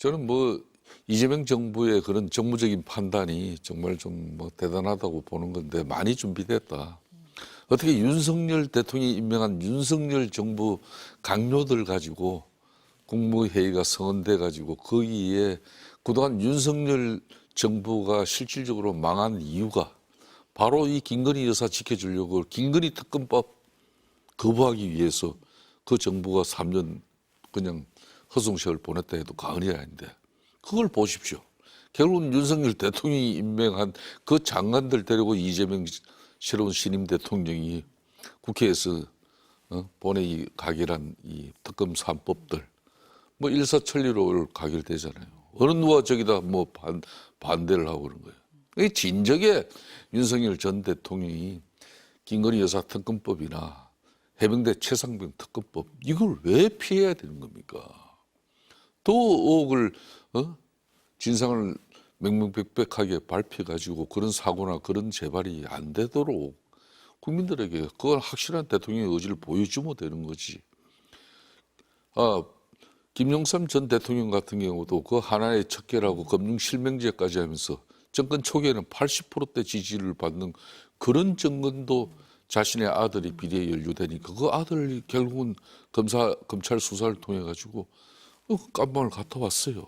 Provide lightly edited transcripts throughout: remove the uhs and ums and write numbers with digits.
저는 뭐 이재명 정부의 그런 정무적인 판단이 정말 좀 뭐 대단하다고 보는 건데 많이 준비됐다. 어떻게 윤석열 대통령이 임명한 윤석열 정부 강요들 가지고 국무회의가 성원돼 가지고 거기에 그동안 윤석열 정부가 실질적으로 망한 이유가 바로 이 김건희 여사 지켜주려고 김건희 특검법 거부하기 위해서 그 정부가 3년 그냥 허송세월 보냈다 해도 과언이 아닌데 그걸 보십시오. 결국은 윤석열 대통령이 임명한 그 장관들 데리고 이재명 새로운 신임 대통령이 국회에서 본회의 가결한 이 특검 3법들 뭐 일사천리로 가결되잖아요. 어느 누가 저기다 뭐 반대를 하고 그런 거예요. 이 진작에 윤석열 전 대통령이 김건희 여사 특검법이나 해병대 최상병 특검법 이걸 왜 피해야 되는 겁니까? 또 의혹을 진상을 명명백백하게 밝혀가지고 그런 사고나 그런 재발이 안 되도록 국민들에게 그걸 확실한 대통령의 의지를 보여주면 되는 거지. 김영삼 전 대통령 같은 경우도 그 하나의 척결하고 금융실명제까지 하면서 정권 초기에는 80%대 지지를 받는 그런 정권도 자신의 아들이 비리에 연루되니까 그 아들이 결국은 검찰 수사를 통해 가지고 깜방을 갔다 왔어요.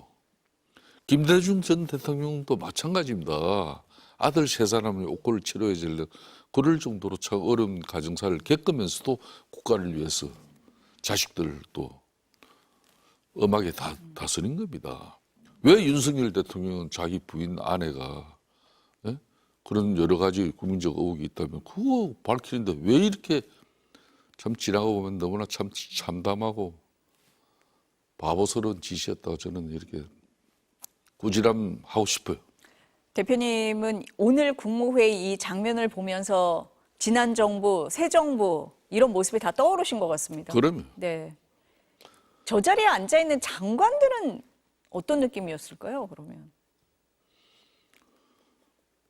김대중 전 대통령도 마찬가지입니다. 아들 세 사람의 옥고를 치러야 될 그럴 정도로 참 어려운 가정사를 겪으면서도 국가를 위해서 자식들도 엄하게 다스린 겁니다. 왜 윤석열 대통령은 자기 부인 아내가 그런 여러 가지 국민적 의혹이 있다면 그거 밝히는데 왜 이렇게 참 지나가 보면 너무나 참 참담하고 바보스러운 짓이었다고 저는 이렇게 꾸지람하고 싶어요. 대표님은 오늘 국무회의 이 장면을 보면서 지난 정부, 새 정부 이런 모습이 다 떠오르신 것 같습니다. 그러면 네. 저 자리에 앉아 있는 장관들은 어떤 느낌이었을까요? 그러면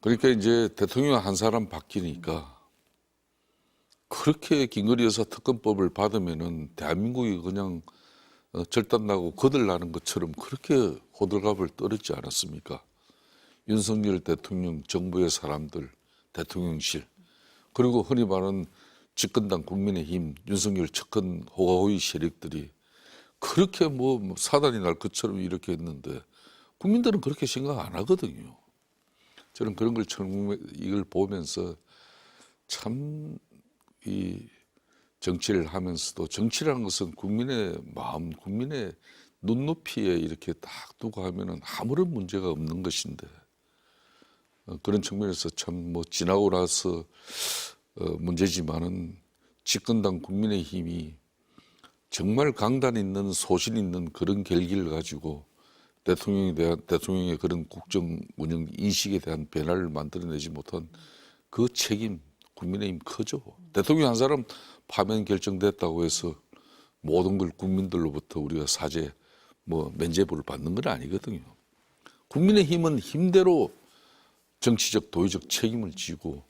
그러니까 이제 대통령 한 사람 바뀌니까 그렇게 김건희 여사 특검법을 받으면은 대한민국이 그냥 절단나고 거들나는 것처럼 그렇게 호들갑을 떨었지 않았습니까? 윤석열 대통령 정부의 사람들, 대통령실 그리고 흔히 말하는 집권당 국민의힘, 윤석열 측근 호가호위 세력들이 그렇게 뭐 사단이 날 것처럼 이렇게 했는데 국민들은 그렇게 생각 안 하거든요. 저는 그런 걸 이걸 보면서 참 이 정치를 하면서도 정치라는 것은 국민의 마음, 국민의 눈높이에 이렇게 딱 두고 하면은 아무런 문제가 없는 것인데 그런 측면에서 참 뭐 지나고 나서 문제지만은 집권당 국민의힘이 정말 강단 있는 소신 있는 그런 결기를 가지고 대통령의 그런 국정 운영 인식에 대한 변화를 만들어내지 못한 그 책임 국민의힘 크죠. 대통령 한 사람 파면 결정됐다고 해서 모든 걸 국민들로부터 우리가 사죄 뭐 면죄부를 받는 건 아니거든요. 국민의힘은 힘대로 정치적 도의적 책임을 지고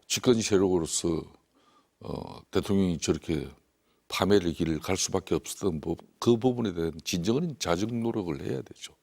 집권 세력으로서 대통령이 저렇게 파멸의 길을 갈 수밖에 없었던 그 부분에 대한 진정한 자정 노력을 해야 되죠.